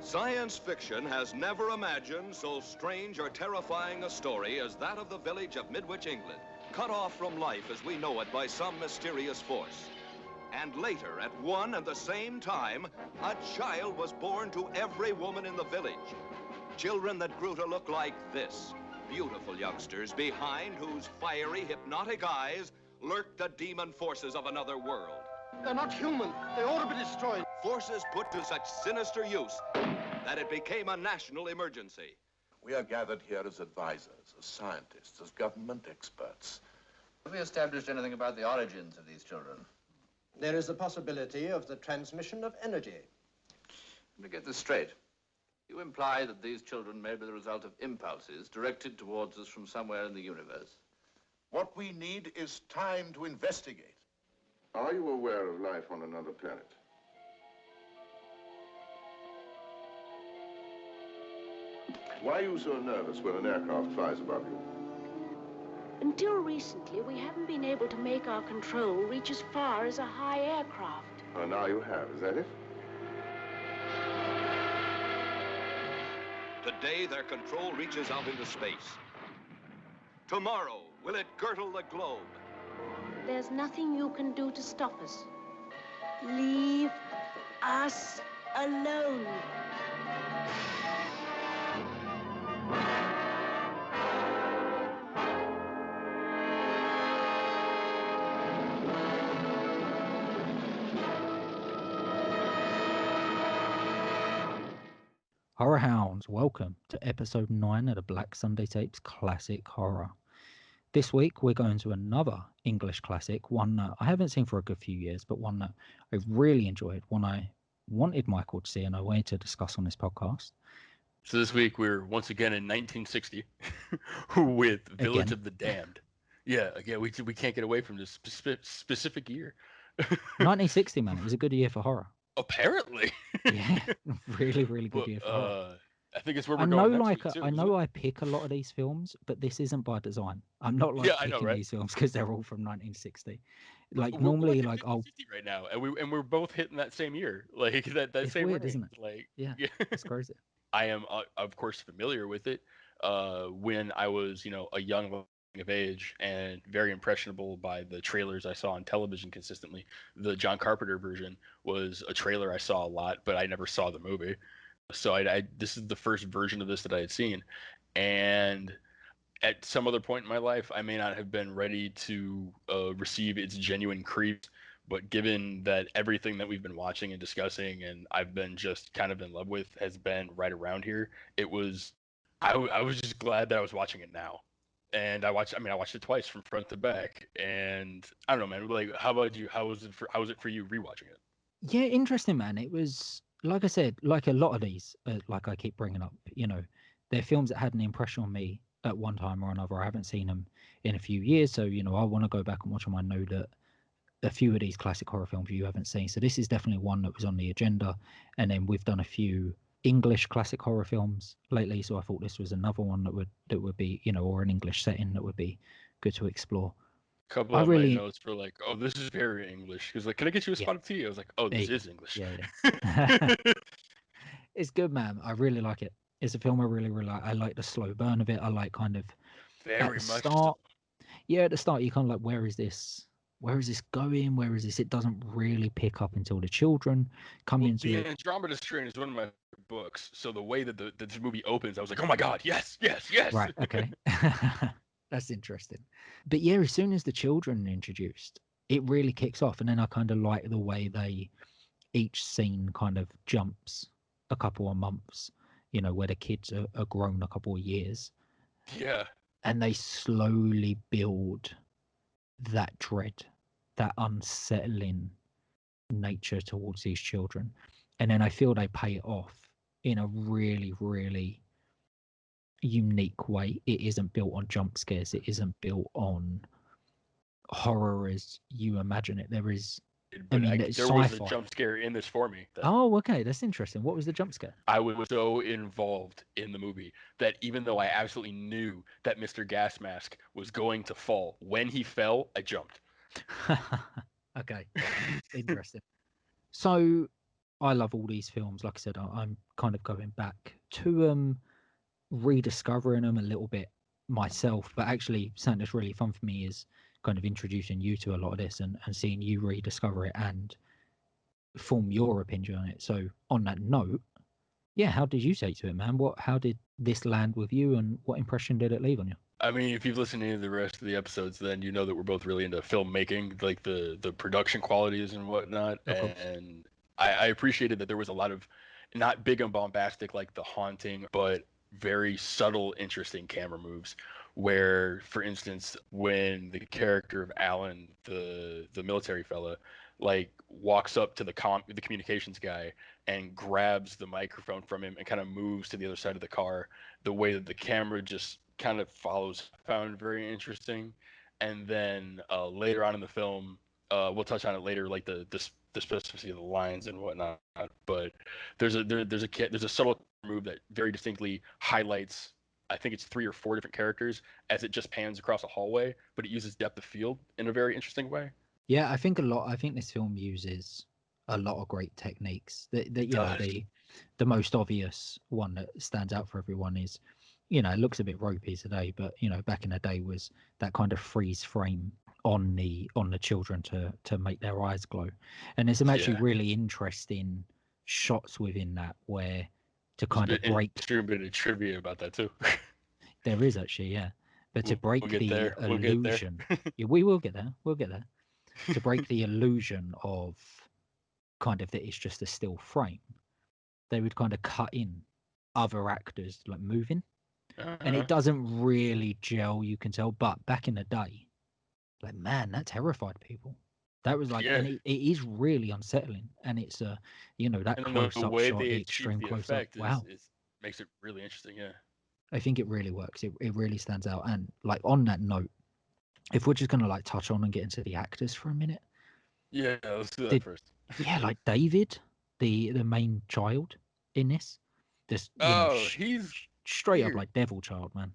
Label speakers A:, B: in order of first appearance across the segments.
A: Science fiction has never imagined so strange or terrifying a story as that of the village of Midwich, England, cut off from life as we know it by some mysterious force. And later, at one and the same time, a child was born to every woman in the village. Children that grew to look like this. Beautiful youngsters behind whose fiery, hypnotic eyes lurked the demon forces of another world.
B: They're not human. They ought to be destroyed.
A: Forces put to such sinister use that it became a national emergency.
C: We are gathered here as advisors, as scientists, as government experts.
D: Have we established anything about the origins of these children?
B: There is the possibility of the transmission of energy.
D: Let me get this straight. You imply that these children may be the result of impulses directed towards us from somewhere in the universe.
C: What we need is time to investigate.
E: Are you aware of life on another planet? Why are you so nervous when an aircraft flies above you?
F: Until recently, we haven't been able to make our control reach as far as a high aircraft.
E: Oh, now you have, is that it?
A: Today, their control reaches out into space. Tomorrow, will it girdle the globe?
F: There's nothing you can do to stop us. Leave us alone.
G: Horror Hounds, welcome to episode 9 of the Black Sunday Tapes Classic Horror. This week we're going to another English classic, one that I haven't seen for a good few years, but one that I really enjoyed, one I wanted Michael to see and I wanted to discuss on this podcast.
H: So this week we're once again in 1960 with Village of the Damned. Yeah, we can't get away from this specific year.
G: 1960, man, it was a good year for horror.
H: Apparently.
G: Yeah, really good year for horror.
H: I think it's where we're going next week too,
G: I know I pick a lot of these films, but this isn't by design. I'm not picking these films because they're all from 1960. Like we're normally like
H: 50 right now, and we're both hitting that same year, like that
G: it's
H: same
G: weird,
H: range.
G: isn't it?
H: Like
G: yeah, it's crazy.
H: I am of course familiar with it when I was a young of age and very impressionable by the trailers I saw on television consistently. The John Carpenter version was a trailer I saw a lot, but I never saw the movie. So this is the first version of this that I had seen. And at some other point in my life, I may not have been ready to receive its genuine creeps, but given that everything that we've been watching and discussing and I've been just kind of in love with has been right around here, I was just glad that I was watching it now. And I watched it twice from front to back, and I don't know, man. Like, how about you? How was it for you rewatching it?
G: Yeah, interesting, man. It was, like I said, like a lot of these, like I keep bringing up, they're films that had an impression on me at one time or another. I haven't seen them in a few years, so I want to go back and watch them. I know that a few of these classic horror films you haven't seen, so this is definitely one that was on the agenda. And then we've done a few English classic horror films lately, so I thought this was another one that would be, or an English setting that would be good to explore.
H: A couple of my notes were like, "Oh, this is very English." He was like, "Can I get you a spot of tea?" I was like, "Oh, this is English."
G: Yeah. It's good, man. I really like it. It's a film I really like. I like the slow burn of it. I like kind of
H: very
G: at
H: much
G: the start.
H: So.
G: Yeah, at the start, you kind of like, where is this? Where is this going? Where is this? It doesn't really pick up until the children come into it.
H: The Andromeda Strain is one of my books, so the way that this movie opens, I was like, oh my god, yes.
G: Right, okay. That's interesting. But yeah, as soon as the children are introduced, it really kicks off. And then I kind of like the way each scene kind of jumps a couple of months, where the kids are grown a couple of years.
H: Yeah.
G: And they slowly build that dread, that unsettling nature towards these children. And then I feel they pay it off in a really, really unique way. It isn't built on jump scares. It isn't built on horror as you imagine it. There is
H: but
G: mean,
H: there
G: it's
H: was a
G: sci-fi.
H: jump scare in this for me.
G: Oh, okay, that's interesting. What was the jump scare?
H: I was so involved in the movie that even though I absolutely knew that Mr. Gas Mask was going to fall, when he fell, I jumped.
G: Okay, interesting. So I love all these films. Like I said, I'm kind of going back to rediscovering them a little bit myself. But actually, something that's really fun for me is kind of introducing you to a lot of this and seeing you rediscover it and form your opinion on it. So on that note, yeah, how did you take to it, man? How did this land with you, and what impression did it leave on you?
H: I mean, if you've listened to any of the rest of the episodes, then you know that we're both really into filmmaking, like the production qualities and whatnot.
G: Of course.
H: And I appreciated that there was a lot of not big and bombastic like The Haunting, but very subtle, interesting camera moves. Where, for instance, when the character of Alan, the military fella, like walks up to the communications guy and grabs the microphone from him and kind of moves to the other side of the car, the way that the camera just kind of follows, I found very interesting. And then later on in the film, we'll touch on it later, like the specificity of the lines and whatnot. But there's a subtle move that very distinctly highlights, I think it's 3 or 4 different characters as it just pans across a hallway, but it uses depth of field in a very interesting way.
G: Yeah, I think this film uses a lot of great techniques. The most obvious one that stands out for everyone is, it looks a bit ropey today, but back in the day was that kind of freeze frame on the children to make their eyes glow. And there's some actually really interesting shots within that where to kind of break.
H: A bit of trivia about that too.
G: There is actually, yeah. But to break
H: we'll
G: the illusion, yeah, we will get there. We'll get there. To break the illusion of kind of that it's just a still frame, they would kind of cut in other actors like moving, and it doesn't really gel. You can tell, but back in the day, like, man, that terrified people. That was like, and it is really unsettling, and it's that close-up shot, the extreme close-up. Wow,
H: makes it really interesting. Yeah,
G: I think it really works. It really stands out. And like on that note, if we're just gonna like touch on and get into the actors for a minute.
H: Yeah, let's do that first.
G: Yeah, like David, the main child in this.
H: He's
G: straight
H: weird.
G: up like devil child, man.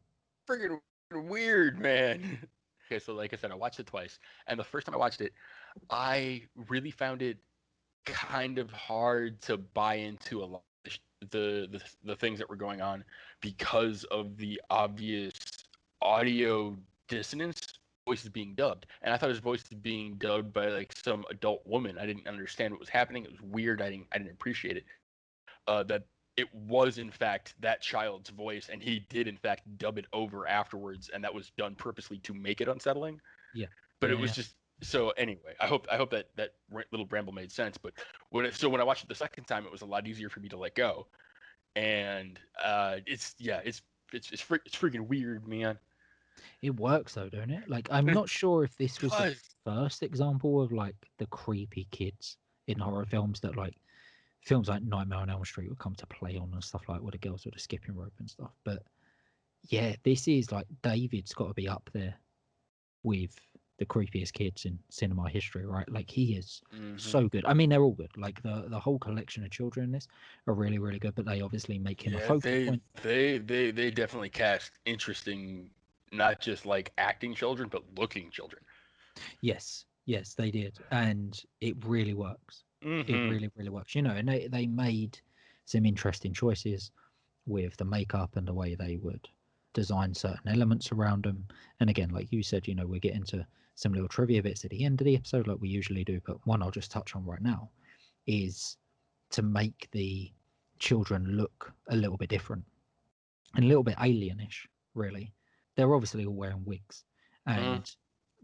H: Freaking weird, man. Okay, so like I said, I watched it twice, and the first time I watched it, I really found it kind of hard to buy into a lot of the things that were going on because of the obvious audio dissonance. Voice is being dubbed, and I thought his voice was being dubbed by like some adult woman. I didn't understand what was happening. It was weird. I didn't appreciate it. That it was in fact that child's voice, and he did in fact dub it over afterwards, and that was done purposely to make it unsettling.
G: Yeah.
H: But it was just so. Anyway, I hope that little bramble made sense. But when I watched it the second time, it was a lot easier for me to let go. And it's freaking weird, man.
G: It works though, don't it? Like, I'm not sure if this was the first example of like the creepy kids in horror films that like films like Nightmare on Elm Street would come to play on and stuff, like with the girls with the skipping rope and stuff. But yeah, this is like David's got to be up there with the creepiest kids in cinema history, right? Like he is so good. I mean, they're all good. Like the whole collection of children in this are really, really good. But they obviously make him a focal point.
H: They definitely cast interesting, not just like acting children, but looking children.
G: Yes, they did, and it really works. It really, really works. And they made some interesting choices with the makeup and the way they would design certain elements around them. And again, like you said, we're getting to some little trivia bits at the end of the episode like we usually do, but one I'll just touch on right now is to make the children look a little bit different and a little bit alienish, really. They're obviously all wearing wigs, and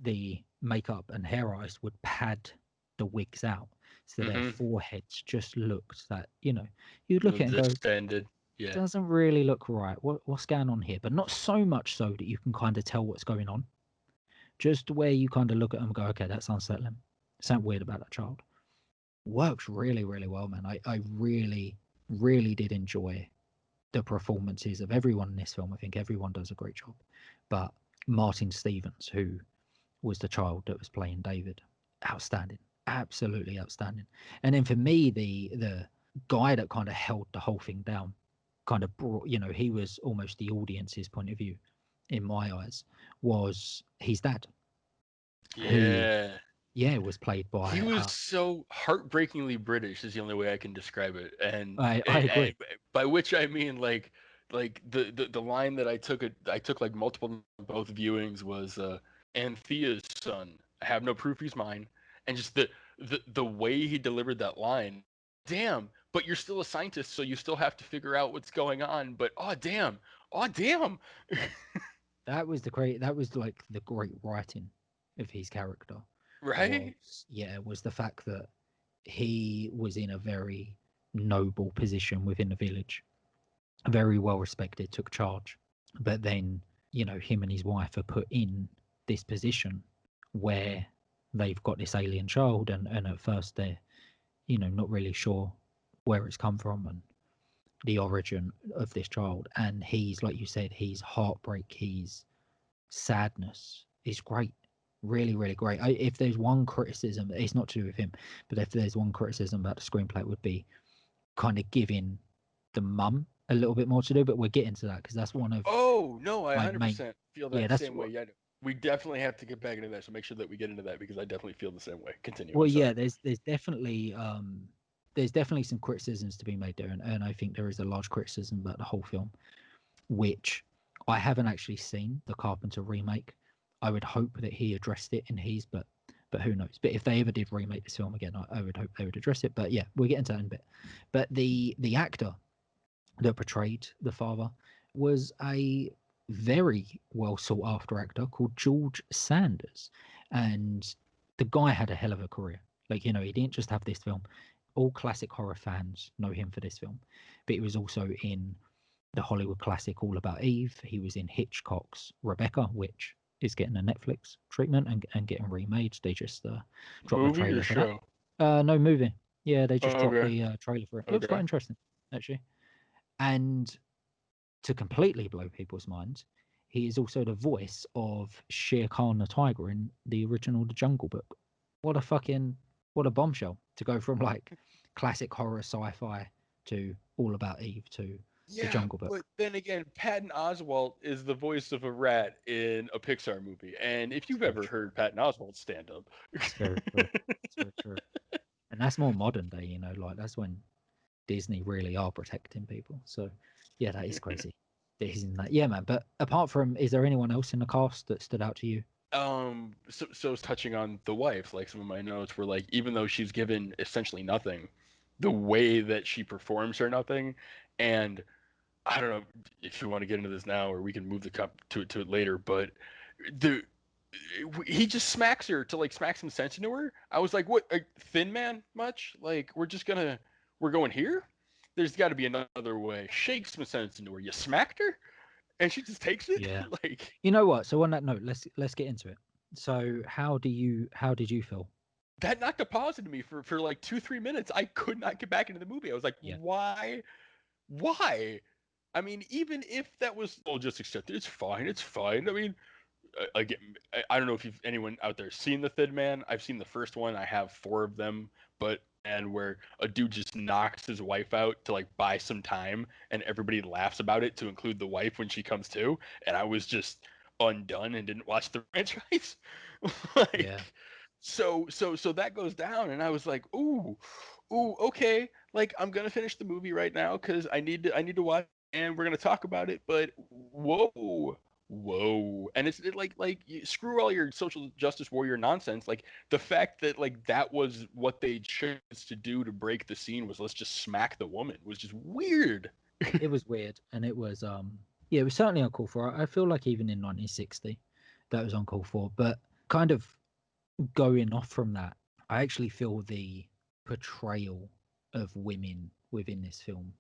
G: the makeup and hair eyes would pad the wigs out so their foreheads just looked that, you'd look at it and
H: distended.
G: It doesn't really look right. What's going on here? But not so much so that you can kind of tell what's going on. Just where you kind of look at them and go, okay, that's unsettling. Something weird about that child. Works really, really well, man. I really, really did enjoy the performances of everyone in this film. I think everyone does a great job. But Martin Stevens, who was the child that was playing David, outstanding. absolutely outstanding. And then for me, the guy that kind of held the whole thing down, kind of brought, he was almost the audience's point of view, in my eyes, was his dad, who,
H: Yeah.
G: yeah, was played
H: He
G: by.
H: was so heartbreakingly British is the only way I can describe it.
G: I agree.
H: By which I mean like the line that I took like multiple both viewings was Anthea's son. I have no proof he's mine. And just the way he delivered that line. Damn, but you're still a scientist, so you still have to figure out what's going on. But oh damn. Oh damn.
G: That was like the great writing of his character.
H: Right?
G: Was the fact that he was in a very noble position within the village, very well respected, took charge, but then him and his wife are put in this position where they've got this alien child, and at first they're not really sure where it's come from and the origin of this child. And he's, like you said, he's heartbreak, he's sadness is great, really, really great. If there's one criticism, it's not to do with him, but if there's one criticism about the screenplay, it would be kind of giving the mum a little bit more to do. But we're getting to that because that's one of
H: Oh no, I
G: my main.
H: 100% feel
G: Yeah,
H: that
G: that's
H: same way. Yeah, we definitely have to get back into that. So make sure that we get into that because I definitely feel the same way. Continue.
G: well,
H: I'm sorry.
G: yeah. There's definitely some criticisms to be made there, and I think there is a large criticism about the whole film, which I haven't actually seen the Carpenter remake. I would hope that he addressed it in his, but who knows? But if they ever did remake this film again, I would hope they would address it. But yeah, we'll get into that in a bit. But the actor that portrayed the father was a very well sought after actor called George Sanders, and the guy had a hell of a career. Like, he didn't just have this film. All classic horror fans know him for this film, but he was also in the Hollywood classic All About Eve. He was in Hitchcock's Rebecca, which is getting a Netflix treatment and getting remade. They just dropped the
H: Movie or
G: trailer for that.
H: show?
G: No, movie. Yeah, they just
H: Oh,
G: dropped
H: okay.
G: the trailer for it. Looks quite
H: Okay.
G: interesting, actually. And to completely blow people's minds, he is also the voice of Shere Khan the tiger in the original The Jungle Book. What a bombshell to go from like classic horror sci-fi to All About Eve to The
H: Yeah,
G: Jungle Book.
H: but then again, Patton Oswalt is the voice of a rat in a Pixar movie, and if
G: It's
H: you've
G: very
H: ever
G: true.
H: heard Patton Oswalt stand up,
G: It's very true. It's very true. And that's more modern day, like that's when Disney really are protecting people. So yeah, that is crazy. Isn't that? Yeah, man. But apart from, is there anyone else in the cast that stood out to you?
H: so it's touching on the wife. Like some of my notes were like, even though she's given essentially nothing, the way that she performs her nothing, and I don't know if you want to get into this now or we can move the cup to it later, but the he just smacks her to like smack some sense into her. I was like, what, Thin Man much? Like we're going here? There's got to be another way. Shake some sense into her. You smacked her, and she just takes it.
G: Yeah.
H: Like
G: You know what? So on that note, let's get into it. So how did you feel?
H: that knocked a pause into me for like 2-3 minutes. I could not get back into the movie. I was like,
G: Yeah.
H: why? I mean, even if that was, well, just accept it. It's fine. It's fine. I mean, again, I don't know if anyone out there seen The Thin Man. I've seen the first one. I have 4 of them, but and where a dude just knocks his wife out to like buy some time, and everybody laughs about it to include the wife when she comes to, and I was just undone and didn't watch the franchise.
G: Yeah.
H: Like, so that goes down, and I was like, ooh, okay. Like I'm gonna finish the movie right now because I need to watch, and we're gonna talk about it. But whoa, and like screw all your social justice warrior nonsense. Like the fact that like that was what they chose to do to break the scene was let's just smack the woman was just weird.
G: It was weird, and it was yeah, it was certainly uncalled for. I feel like even in 1960, that was uncalled for. But kind of going off from that, I actually feel the portrayal of women within this film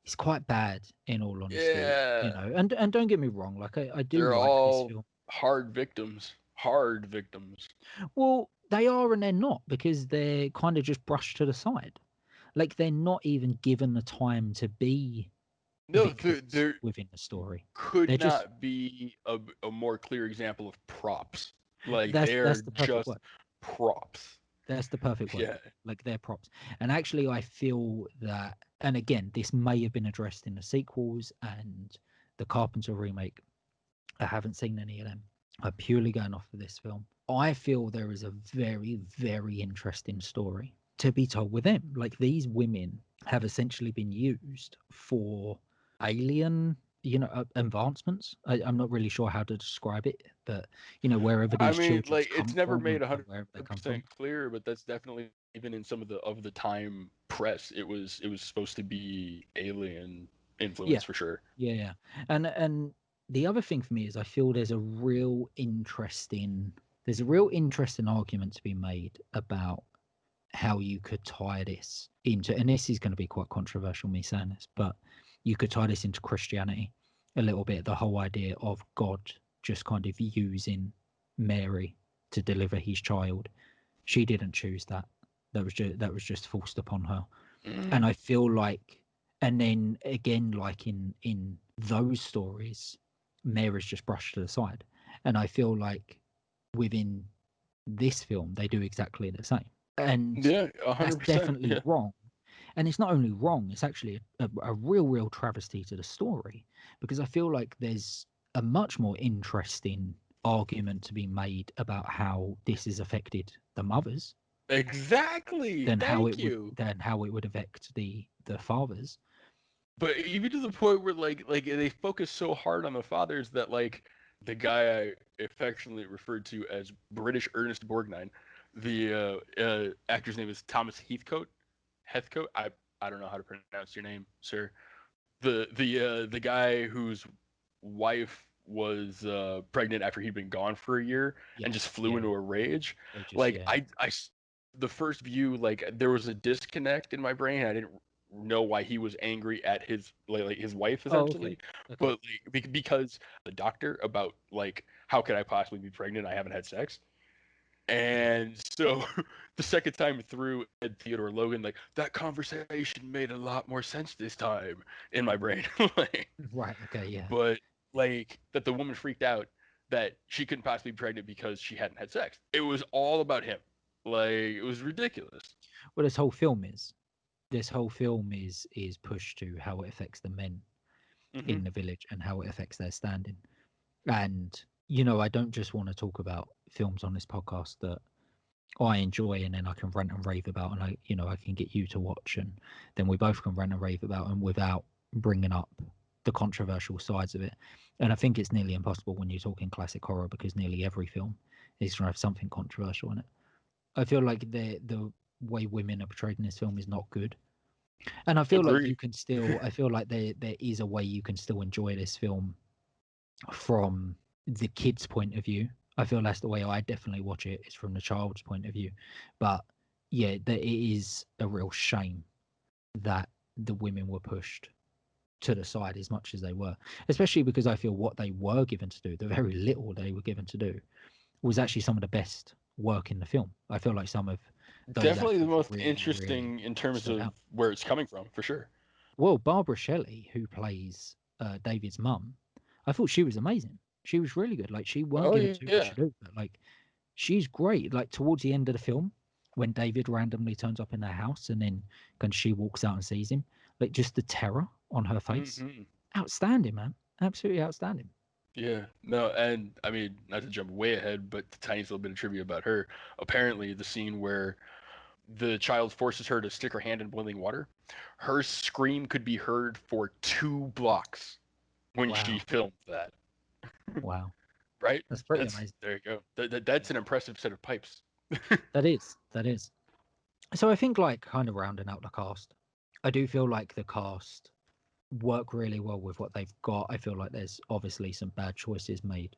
G: is quite bad. In all honesty,
H: Yeah,
G: and don't get me wrong, like I do
H: they're
G: like this
H: all
G: film.
H: hard victims. Hard victims.
G: Well, they are and they're not because they're kind of just brushed to the side. Like they're not even given the time to be
H: No,
G: victims
H: there
G: within the story.
H: could
G: They're just
H: not be a more clear example of props. Like
G: that's
H: they're
G: the perfect
H: just
G: word.
H: props.
G: That's the perfect word.
H: Yeah.
G: Like they're props. And actually, I feel that, and again, this may have been addressed in the sequels and the Carpenter remake. I haven't seen any of them. I'm purely going off of this film. I feel there is a very, very interesting story to be told with them. Like these women have essentially been used for alien, advancements. I'm not really sure how to describe it, but wherever
H: I
G: these
H: mean,
G: children
H: like
G: come
H: it's never
G: from,
H: made
G: and wherever they come from.
H: 100% clear, but that's definitely even in some of the time press. It was supposed to be alien
G: Yeah,
H: influence for sure.
G: yeah. And the other thing for me is I feel there's a real interesting argument to be made about how you could tie this into, and this is going to be quite controversial, me saying this, but you could tie this into Christianity a little bit. The whole idea of God just kind of using Mary to deliver his child. She didn't choose that. That was just forced upon her. And I feel like, and then again, like in those stories, Mary's just brushed to the side. And I feel like within this film, they do exactly the same. And
H: Yeah,
G: that's
H: 100%.
G: definitely
H: Yeah.
G: wrong. And it's not only wrong, it's actually a real travesty to the story, because I feel like there's a much more interesting argument to be made about how this has affected the mothers
H: Exactly. Thank you.
G: than how it would affect the fathers.
H: But even to the point where like they focus so hard on the fathers that like the guy I affectionately referred to as British Ernest Borgnine, the actor's name is Thomas Heathcote. I don't know how to pronounce your name, sir. The guy whose wife was pregnant after he'd been gone for a year and just
G: Yes,
H: flew into a rage.
G: they just
H: Like the first view, like there was a disconnect in my brain. I didn't know why he was angry at his like his wife
G: Oh, okay,
H: essentially,
G: okay.
H: but like because the doctor about like how could I possibly be pregnant? I haven't had sex. And so the second time through, Ed Theodore Logan, like that conversation made a lot more sense this time in my brain. Like,
G: Right, okay, yeah.
H: but like that the woman freaked out that she couldn't possibly be pregnant because she hadn't had sex. It was all about him. Like it was ridiculous.
G: Well, this whole film is pushed to how it affects the men
H: Hmm.
G: in the village and how it affects their standing. And I don't just want to talk about films on this podcast that I enjoy and then I can rant and rave about, and I can get you to watch, and then we both can rant and rave about, and without bringing up the controversial sides of it. And I think it's nearly impossible when you're talking classic horror, because nearly every film is going to have something controversial in it. I feel like the way women are portrayed in this film is not good, and I feel like
H: Agree.
G: you can still. I feel like there is a way you can still enjoy this film from the kid's point of view. I feel that's the way I definitely watch it, is from the child's point of view. But yeah, it is a real shame that the women were pushed to the side as much as they were, especially because I feel what they were given to do, the very little they were given to do, was actually some of the best work in the film. I feel like some of those
H: Definitely the
G: actors
H: most
G: really
H: interesting in terms
G: stood
H: of
G: out.
H: where it's coming from, for sure.
G: Well, Barbara Shelley, who plays David's mum, I thought she was amazing. She was really good. Like, she weren't
H: Oh
G: given too much
H: yeah.
G: to do, but like, she's great. Like, towards the end of the film, when David randomly turns up in their house and then when she walks out and sees him, like, just the terror on her face,
H: Hmm.
G: outstanding, man, absolutely outstanding.
H: Yeah, no, and I mean, not to jump way ahead, but the tiniest little bit of trivia about her. Apparently, the scene where the child forces her to stick her hand in boiling water, her scream could be heard for 2 blocks when she
G: Wow,
H: filmed that.
G: wow,
H: Right?
G: that's pretty
H: That's
G: amazing.
H: there you go. That's an impressive set of pipes.
G: That is. So I think, like, kind of rounding out the cast, I do feel like the cast work really well with what they've got. I feel like there's obviously some bad choices made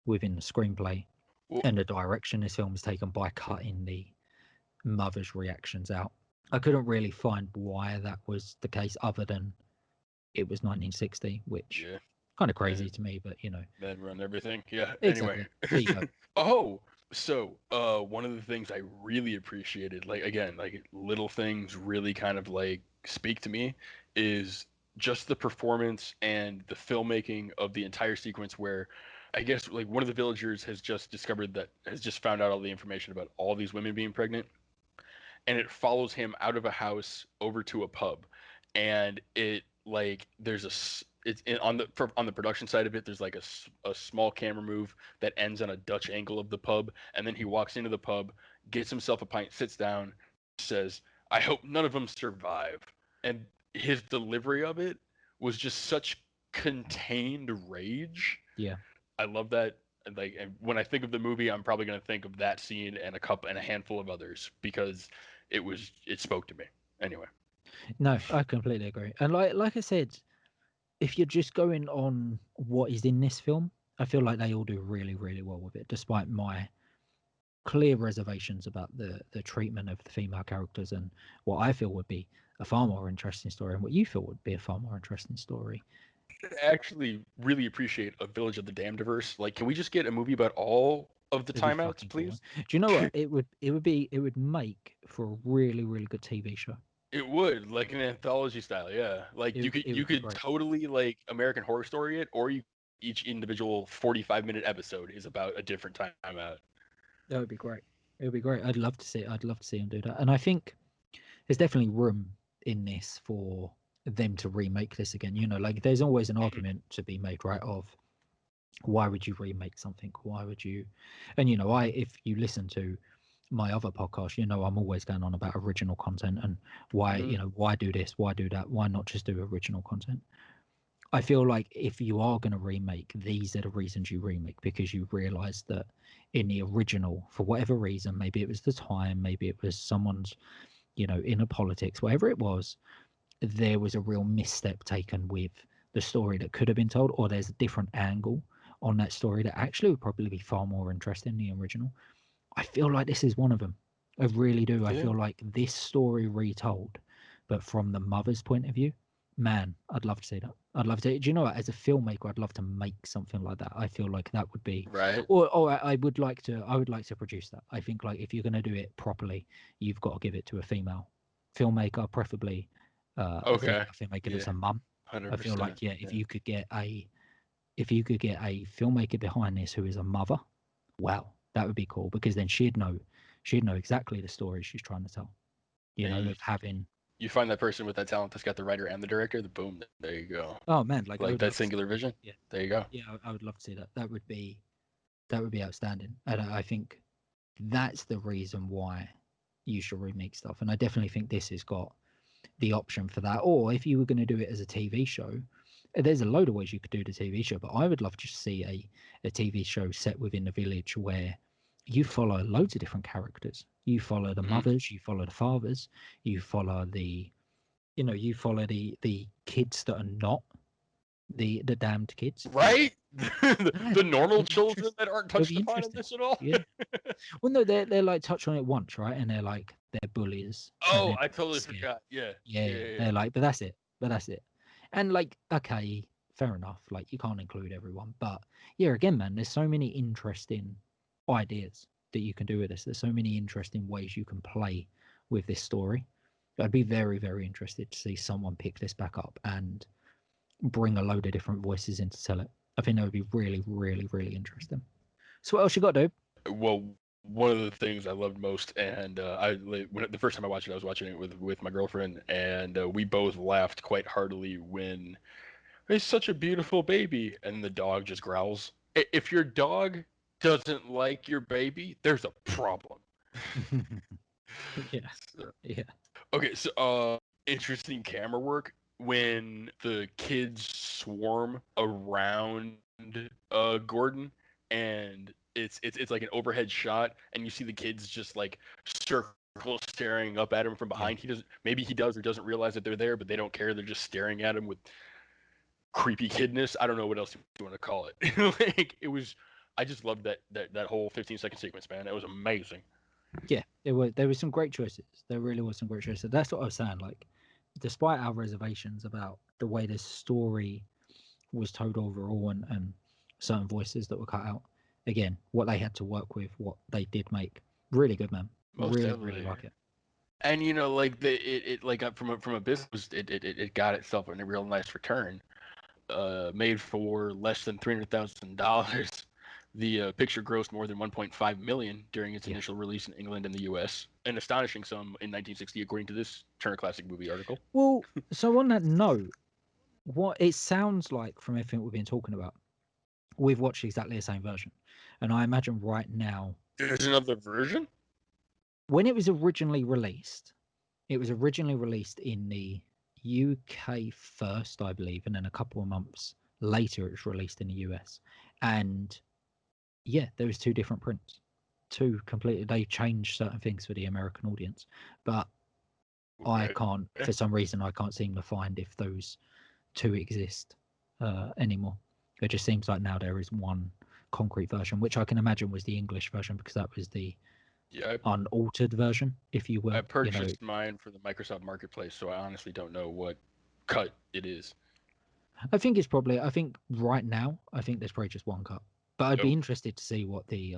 G: within the screenplay
H: Well,
G: and the direction this film is taken by cutting the mother's reactions out. I couldn't really find why that was the case, other than it was 1960, which
H: yeah,
G: kind of
H: man,
G: crazy to me, but
H: men run everything. Yeah. Anyway.
G: exactly. There you go.
H: Oh, so one of the things I really appreciated, like again, like little things really kind of like speak to me, is just the performance and the filmmaking of the entire sequence where I guess like one of the villagers has just discovered that has just found out all the information about all these women being pregnant, and it follows him out of a house over to a pub, and it like there's on the production side of it. There's like a small camera move that ends on a Dutch angle of the pub, and then he walks into the pub, gets himself a pint, sits down, says, "I hope none of them survive," and his delivery of it was just such contained rage.
G: Yeah.
H: I love that. And when I think of the movie, I'm probably going to think of that scene and a handful of others because it spoke to me. Anyway.
G: No, I completely agree. And like I said, if you're just going on what is in this film, I feel like they all do really, really well with it, despite my clear reservations about the treatment of the female characters and what I feel would be a far more interesting story and what you feel would be a far more interesting story.
H: I actually really appreciate a Village of the Damnediverse. Like, can we just get a movie about all of the
G: It'd be
H: timeouts,
G: fucking cool.
H: please?
G: Do you know what? It would make for a really, really good TV show.
H: It would, like an anthology style, yeah. Like
G: It would
H: you
G: be
H: could
G: great.
H: totally like American Horror Story it, or each individual 45-minute episode is about a different timeout.
G: That would be great. It would be great. I'd love to see it. I'd love to see him do that. And I think there's definitely room in this for them to remake this again. You know, like there's always an argument to be made, right? Of why would you remake something? Why would you? And you know, if you listen to my other podcast, you know, I'm always going on about original content and why, you know, why do this? Why do that? Why not just do original content? I feel like if you are going to remake, these are the reasons you remake, because you realize that in the original, for whatever reason, maybe it was the time, maybe it was someone's, you know, inner politics, whatever it was, there was a real misstep taken with the story that could have been told, or there's a different angle on that story that actually would probably be far more interesting than the original. I feel like this is one of them. I really do. I feel like this story retold, but from the mother's point of view, man, I'd love to see that. I'd love to. Do you know what? As a filmmaker, I'd love to make something like that. I feel like that would be
H: right.
G: Or I would like to. I would like to produce that. I think like if you're going to do it properly, you've got to give it to a female filmmaker, preferably a female filmmaker that's a mum.
H: 100%.
G: I feel like if you could get a filmmaker behind this who is a mother, wow, that would be cool, because then she'd know exactly the story she's trying to tell. You know, of having.
H: You find that person with that talent that's got the writer and the director, the boom, there you go.
G: Oh man, like
H: that singular vision.
G: Yeah,
H: there you go.
G: Yeah, I would love to see that. That would be outstanding, and I think that's the reason why you should remake stuff. And I definitely think this has got the option for that. Or if you were going to do it as a TV show, there's a load of ways you could do the TV show, but I would love to see a TV show set within the village where you follow loads of different characters. You follow the mothers, you follow the fathers, you follow the kids that are not the damned kids.
H: Right? the normal children that aren't touched upon in this at all.
G: Yeah. Well, no, they're like touched on it once, right? And they're bullies.
H: Oh, I totally forgot. Yeah.
G: They're like, but that's it. And like, okay, fair enough. Like, you can't include everyone, but yeah, again, man, there's so many interesting ideas that you can do with this. There's so many interesting ways you can play with this story. I'd be very, very interested to see someone pick this back up and bring a load of different voices in to tell it. I think that would be really, really, really interesting. So what else you got, dude?
H: Well, one of the things I loved most, and the first time I watched it, I was watching it with my girlfriend, and we both laughed quite heartily when it's such a beautiful baby, and the dog just growls. If your dog doesn't like your baby, there's a problem.
G: Yeah. Yeah.
H: Okay, so interesting camera work when the kids swarm around Gordon, and it's like an overhead shot, and you see the kids just like circle staring up at him from behind.
G: Yeah.
H: Maybe he does or doesn't realize that they're there, but they don't care. They're just staring at him with creepy kidness. I don't know what else you want to call it. Like, it was. I just loved that whole 15-second sequence, man. It was amazing.
G: Yeah, there were some great choices. There really was some great choices. That's what I was saying. Like, despite our reservations about the way this story was told overall and certain voices that were cut out, again, what they had to work with, what they did make, really good, man.
H: Most
G: really,
H: definitely.
G: really like it.
H: And you know, like from a business, it got itself a real nice return. Made for less than $300,000, The picture grossed more than 1.5 million during its
G: Yeah.
H: initial release in England and the U.S., an astonishing sum in 1960, according to this Turner Classic Movie article.
G: Well, so on that note, what it sounds like from everything we've been talking about, we've watched exactly the same version, and I imagine right now,
H: There's another version?
G: when it was originally released, in the UK first, I believe, and then a couple of months later, it was released in the US, and yeah, there was two different prints, two completely. They changed certain things for the American audience, but I
H: Okay.
G: can't, for some reason, I can't seem to find if those two exist anymore. It just seems like now there is one concrete version, which I can imagine was the English version because that was the
H: Yeah,
G: unaltered version, if you will.
H: I purchased mine for the Microsoft Marketplace, so I honestly don't know what cut it is.
G: I think it's probably. I think right now, I think there's probably just one cut. But I'd be interested to see what the.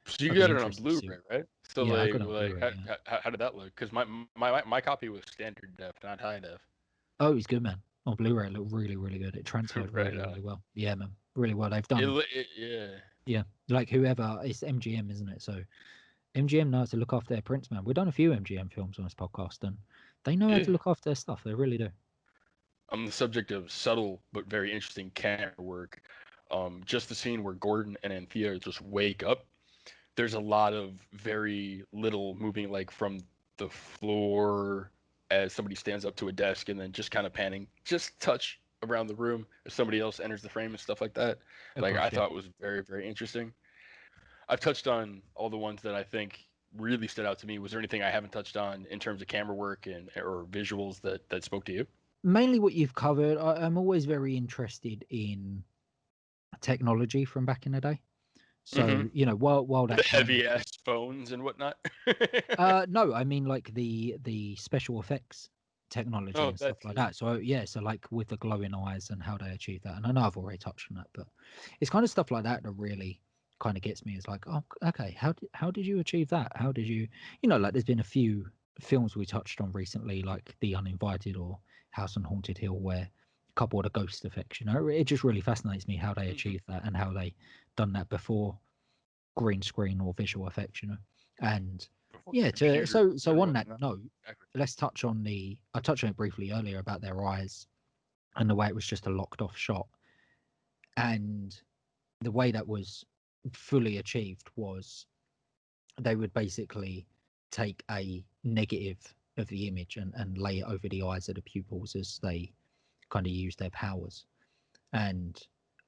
H: So you
G: I'd be
H: got it on
G: interested to see.
H: Blu-ray, right? So
G: Yeah, I got it on
H: like
G: Blu-ray. Yeah.
H: how did that look? Because my copy was standard def, not high def.
G: Oh, it's good, man. On Blu-ray, it looked really, really good. It transferred
H: Right
G: really,
H: on.
G: really well. Yeah, man, really well. They've done.
H: Yeah.
G: Yeah, like whoever, it's MGM, isn't it? So MGM knows to look after their prints, man. We've done a few MGM films on this podcast, and they know how
H: Yeah.
G: to look after their stuff. They really do.
H: On the subject of subtle but very interesting camera work, just the scene where Gordon and Anthea just wake up, there's a lot of very little moving, like from the floor as somebody stands up to a desk and then just kind of panning, just touch around the room as somebody else enters the frame and stuff like that.
G: Of
H: Like
G: course,
H: I
G: yeah.
H: thought was very, very interesting. I've touched on all the ones that I think really stood out to me. Was there anything I haven't touched on in terms of camera work and or visuals that spoke to you?
G: Mainly what you've covered. I'm always very interested in technology from back in the day. So
H: Mhm.
G: while
H: The
G: that camera,
H: heavy ass phones and whatnot.
G: no, I mean like the special effects technology
H: Oh,
G: and stuff
H: that
G: like
H: too.
G: that. So yeah, so like with the glowing eyes and how they achieve that. And I know I've already touched on that, but it's kind of stuff like that that really kind of gets me. It's like, oh, okay, how did you achieve that? How did you, like there's been a few films we touched on recently, like The Uninvited or House on Haunted Hill, where a couple of the ghost effects, it just really fascinates me how they
H: Mhm.
G: achieved that and how they done that before green screen or visual effects, and
H: Before
G: yeah,
H: computers
G: so
H: really
G: on
H: went
G: that
H: nuts.
G: note, let's touch on I touched on it briefly earlier about their eyes and the way it was just a locked off shot, and the way that was fully achieved was they would basically take a negative of the image and lay it over the eyes of the pupils as they kind of use their powers. And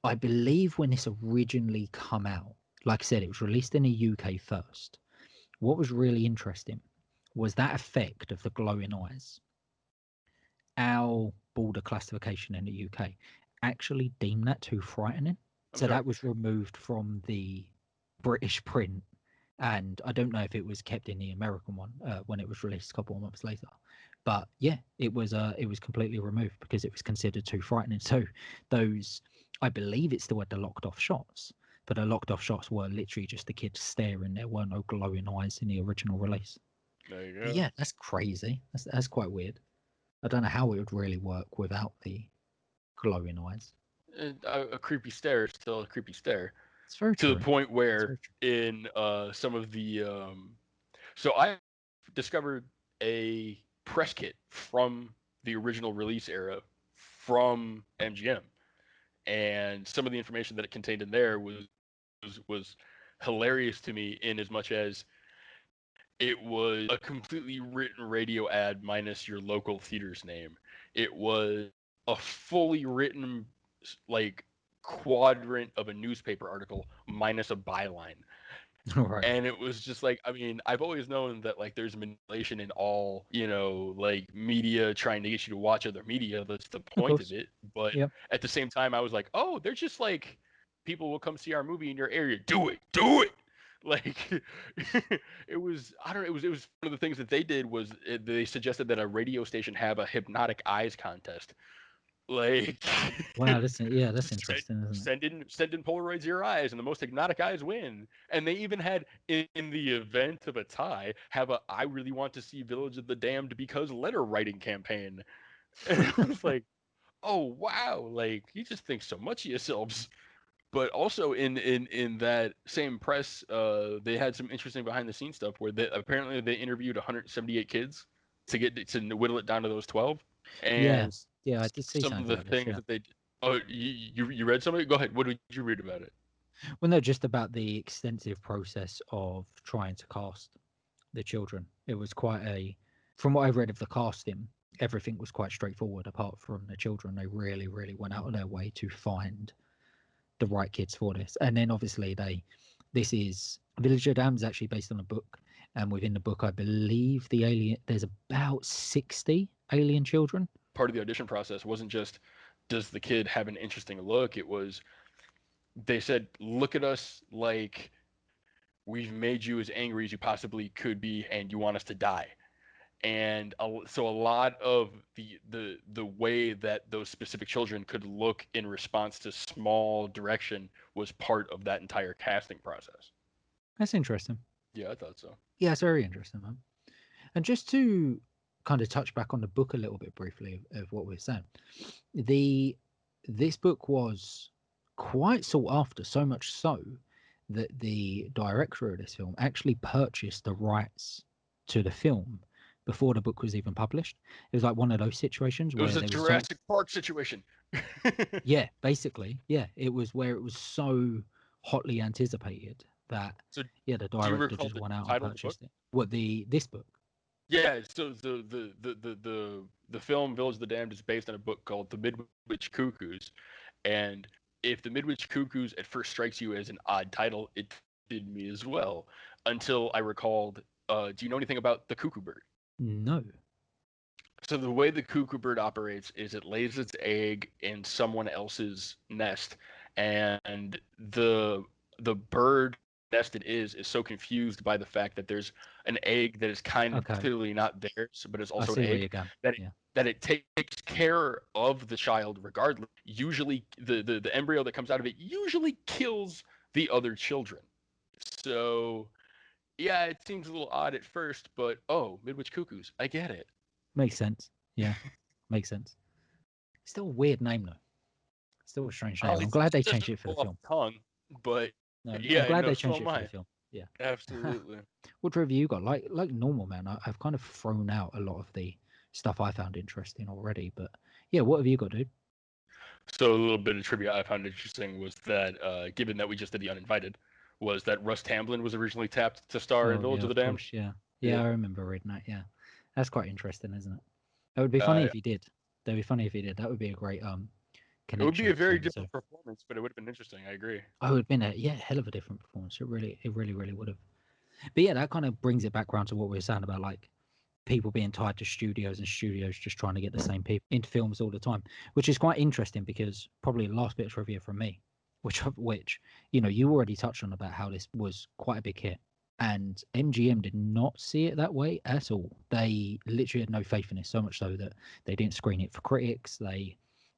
G: I believe when this originally come out, like I said, it was released in the UK first. What was really interesting was that effect of the glowing eyes. Our border classification in the UK actually deemed that too frightening.
H: I'm
G: So
H: sorry.
G: that was removed from the British print. And I don't know if it was kept in the American one when it was released a couple of months later. But yeah, it was completely removed because it was considered too frightening. So those, I believe it still had the locked off shots, but the locked off shots were literally just the kids staring. There were no glowing eyes in the original release.
H: There you
G: But
H: go.
G: yeah, that's crazy. That's quite weird. I don't know how it would really work without the glowing eyes.
H: And a creepy stare is still a creepy stare.
G: It's very
H: To the
G: true.
H: point
G: It's
H: where
G: very true.
H: in some of the so I discovered a press kit from the original release era from MGM, and some of the information that it contained in there was hilarious to me in as much as it was a completely written radio ad minus your local theater's name. It was a fully written like quadrant of a newspaper article minus a byline.
G: All right.
H: And it was just like, I mean, I've always known that like there's manipulation in all, like media trying to get you to watch other media. That's the
G: Of
H: point of
G: course.
H: it. But
G: Yep.
H: at the same time, I was like, oh, they're just like people will come see our movie in your area. Do it. Like it was, I don't know. It was one of the things that they did was they suggested that a radio station have a hypnotic eyes contest. Like
G: Wow. That's
H: just
G: interesting, isn't it?
H: send in Polaroids of your eyes, and the most hypnotic eyes win. And they even had in the event of a tie, have a I really want to see Village of the Damned because letter writing campaign. And I was like, oh wow, like you just think so much of yourselves. But also in that same press, they had some interesting behind the scenes stuff where apparently they interviewed 178 kids to get to whittle it down to those 12.
G: Yeah,
H: And
G: yeah, I did see
H: some of
G: something
H: the
G: about this.
H: things
G: Yeah.
H: that they. Oh, you read something? Go ahead. What did you read about it?
G: Well, no, just about the extensive process of trying to cast the children. It was quite from what I read of the casting, everything was quite straightforward apart from the children. They really, really went out of their way to find the right kids for this. And then obviously this is Village of Damned is actually based on a book. And within the book, I believe there's about 60 alien children.
H: Part of the audition process wasn't just, does the kid have an interesting look? It was, they said, look at us like we've made you as angry as you possibly could be, and you want us to die. And so a lot of the way that those specific children could look in response to small direction was part of that entire casting process.
G: That's interesting.
H: Yeah, I thought so.
G: Yeah, it's very interesting, man. And just to kind of touch back on the book a little bit briefly of what we're saying, this book was quite sought after, so much so that the director of this film actually purchased the rights to the film before the book was even published. It was like one of those situations
H: It
G: where
H: was a
G: there was
H: Jurassic Park situation.
G: yeah, basically, yeah, it was where it was so hotly anticipated that
H: So
G: yeah, the
H: do you
G: director
H: recall
G: just
H: the
G: went out and
H: title of the book?
G: purchased it. What this book?
H: Yeah, so the film Village of the Damned is based on a book called The Midwich Cuckoos, and if The Midwich Cuckoos at first strikes you as an odd title, it did me as well, until I recalled. Do you know anything about the cuckoo bird?
G: No.
H: So the way the cuckoo bird operates is it lays its egg in someone else's nest, and the bird nest it is so confused by the fact that there's an egg that is kind of
G: Okay.
H: clearly not theirs, but is
G: I
H: also an
G: see where
H: egg
G: you're going.
H: that
G: Yeah.
H: it takes care of the child regardless. Usually, the embryo that comes out of it usually kills the other children. So yeah, it seems a little odd at first, but oh, Midwich Cuckoos, I get it.
G: Makes sense. Yeah. Makes sense. Still a weird name though. Still a strange name. I'm
H: It's
G: glad they
H: just
G: changed it for the
H: off
G: film.
H: the tongue, but
G: No, I'm
H: yeah,
G: glad
H: no,
G: they
H: so
G: changed
H: am
G: it for the
H: I.
G: film. Yeah.
H: Absolutely.
G: What review you got? Like normal, man. I've kind of thrown out a lot of the stuff I found interesting already, but yeah, what have you got, dude?
H: So a little bit of trivia I found interesting was that, given that we just did The Uninvited, was that Russ Tamblyn was originally tapped to star in
G: Oh
H: Village
G: yeah,
H: of the
G: of
H: Damned.
G: course, yeah.
H: Yeah.
G: Yeah, I remember reading that, yeah. That's quite interesting, isn't it? That would be funny
H: Uh,
G: if he did. That'd be funny if he did. That would be a great
H: it would be
G: connection
H: a very
G: between the two.
H: different performance, but it would have been interesting. I agree.
G: Oh, it would have been a hell of a different performance. It really would have. But yeah, that kind of brings it back around to what we were saying about like people being tied to studios and studios just trying to get the same people into films all the time, which is quite interesting because probably the last bit of trivia from me, which you already touched on about how this was quite a big hit, and MGM did not see it that way at all. They literally had no faith in it, so much so that they didn't screen it for critics.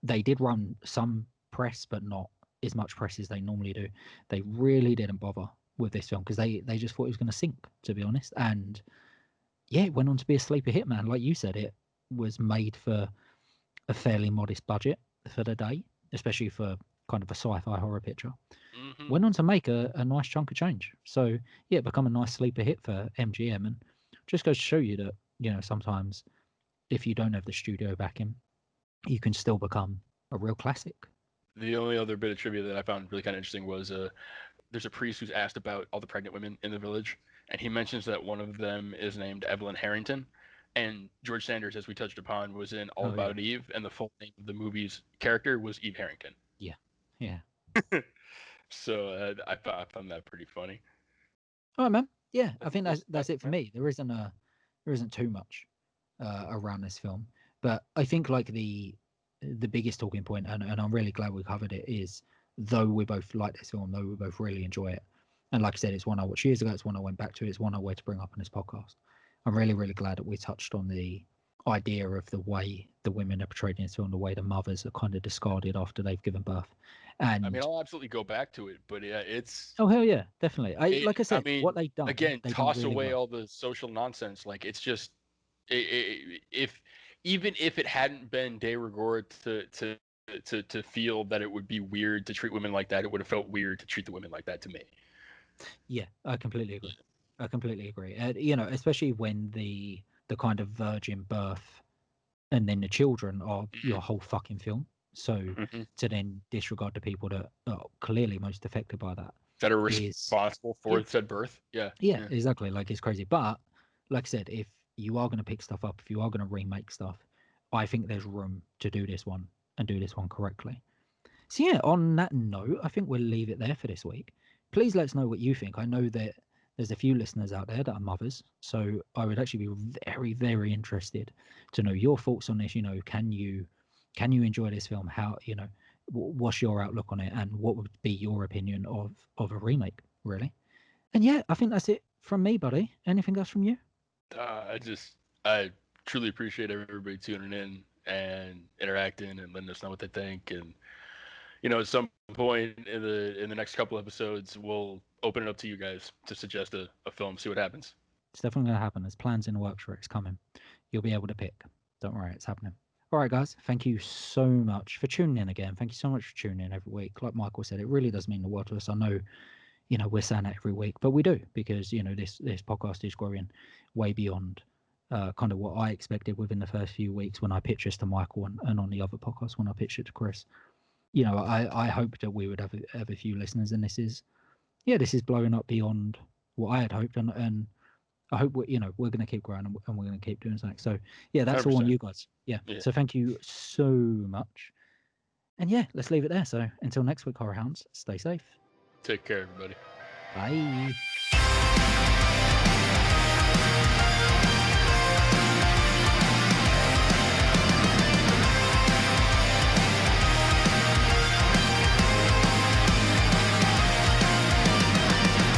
G: They did run some press, but not as much press as they normally do. They really didn't bother with this film because they just thought it was going to sink, to be honest. And yeah, it went on to be a sleeper hit, man. Like you said, it was made for a fairly modest budget for the day, especially for kind of a sci-fi horror picture.
H: Mm-hmm.
G: Went on to make a nice chunk of change. So yeah, it become a nice sleeper hit for MGM, and just goes to show you that sometimes if you don't have the studio backing, you can still become a real classic.
H: The only other bit of trivia that I found really kind of interesting was there's a priest who's asked about all the pregnant women in the village, and he mentions that one of them is named Evelyn Harrington. And George Sanders, as we touched upon, was in All
G: Oh, yeah.
H: About Eve, and the full name of the movie's character was Eve Harrington.
G: Yeah.
H: So I found that pretty funny.
G: All right, man. Yeah, I think that's it for me. There isn't too much around this film, but I think like the biggest talking point, and I'm really glad we covered it, is though we both like this film, though we both really enjoy it, and like I said, it's one I watched years ago, it's one I went back to, it's one I wanted to bring up on this podcast. I'm really glad that we touched on the idea of the way the women are portrayed in this film, the way the mothers are kind of discarded after they've given birth. And
H: I mean, I'll absolutely go back to it, but yeah, it's.
G: oh hell yeah, definitely. Like I
H: I
G: said,
H: mean,
G: what they've done,
H: again,
G: they've done
H: toss
G: really
H: away
G: well.
H: all the social nonsense. Like it's just, if even if it hadn't been de rigueur to to feel that it would be weird to treat women like that. It would have felt weird to treat the women like that to me.
G: Yeah, I completely agree. I completely agree. You know, especially when the kind of virgin birth and then the children are your whole fucking film. So to then disregard the people that are clearly most affected by that
H: are
G: is
H: responsible for said birth. Yeah,
G: exactly. Like, it's crazy. But like I said, if you are going to pick stuff up, if you are going to remake stuff, I think there's room to do this one and do this one correctly. So yeah, on that note, I think we'll leave it there for this week. Please let us know what you think. I know that there's a few listeners out there that are mothers, so I would actually be very, very interested to know your thoughts on this. You know, can you enjoy this film? How, you know, what's your outlook on it, and what would be your opinion of a remake, really? And yeah, I think that's it from me, buddy. Anything else from you?
H: I truly appreciate everybody tuning in and interacting and letting us know what they think. And you know, at some point in the next couple episodes, we'll open it up to you guys to suggest a film, see what happens.
G: It's definitely going to happen. There's plans in the works for it. It's coming. You'll be able to pick. Don't worry, it's happening. All right, guys. Thank you so much for tuning in again. Thank you so much for tuning in every week. Like Michael said, it really does mean the world to us. I know, you know, we're saying that every week, but we do, because, you know, this podcast is growing way beyond kind of what I expected within the first few weeks when I pitched this to Michael, and on the other podcast when I pitched it to Chris. You know, I hoped that we would have a few listeners, and this is blowing up beyond what I had hoped, and I hope we're going to keep growing, and we're going to keep doing something. So yeah, that's
H: 100%.
G: all on you guys. Yeah. So thank you so much. And yeah, let's leave it there. So until next week, Horror Hounds, stay safe.
H: Take care, everybody.
G: Bye.